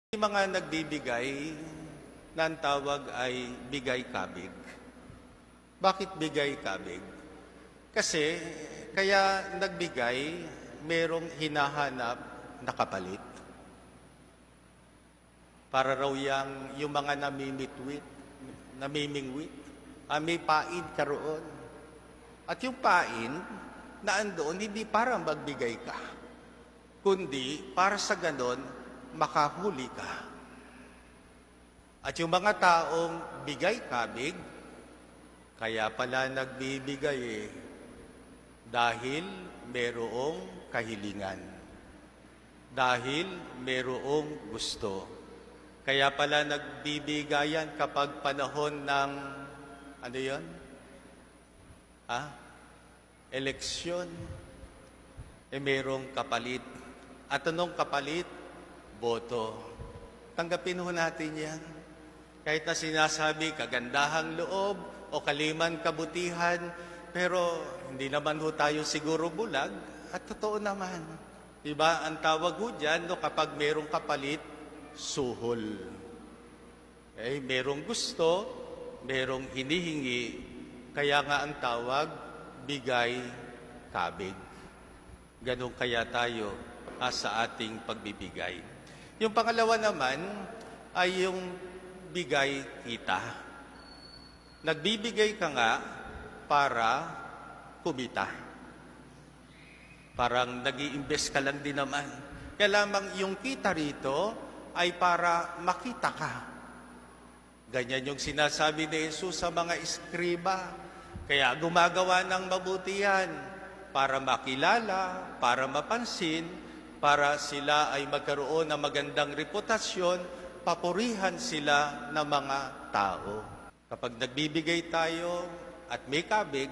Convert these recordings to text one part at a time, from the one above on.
May mga nagbibigay na ang tawag ay bigay-kabig. Bakit bigay-kabig? Kasi kaya nagbigay, merong hinahanap na kapalit. Para raw yung mga namimingwit, may pain karoon. At yung pain na andoon, hindi para magbigay ka, kundi para sa ganon, makahuli ka. At yung mga taong bigay-kabig, kaya pala nagbibigay dahil merong kahilingan. Dahil merong gusto. Kaya pala nagbibigayan kapag panahon ng, ano yun? Eleksyon. Merong kapalit. At anong kapalit? Boto. Tanggapin ho natin yan. Kahit na sinasabi kagandahang loob o kaliman kabutihan, pero hindi naman ho tayo siguro bulag at totoo naman. Diba? Ang tawag ho dyan, kapag merong kapalit, suhol. Merong gusto, merong hinihingi, kaya nga ang tawag, bigay-kabig. Ganun kaya tayo sa ating pagbibigay. Yung pangalawa naman ay yung bigay kita. Nagbibigay ka nga para kumita. Parang nag-i-invest ka lang din naman. Kaya lamang yung kita rito ay para makita ka. Ganyan yung sinasabi ni Jesus sa mga eskriba. Kaya gumagawa ng mabuti yan para makilala, para mapansin, para sila ay magkaroon ng magandang reputasyon, papurihan sila ng mga tao. Kapag nagbibigay tayo at may kabig,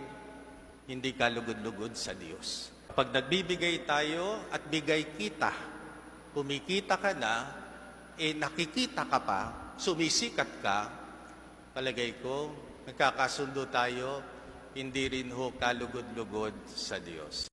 hindi ka lugod-lugod sa Diyos. Kapag nagbibigay tayo at bigay kita, kumikita ka na, nakikita ka pa, sumisikat ka, palagay ko, nagkakasundo tayo, hindi rin ho kalugod-lugod sa Diyos.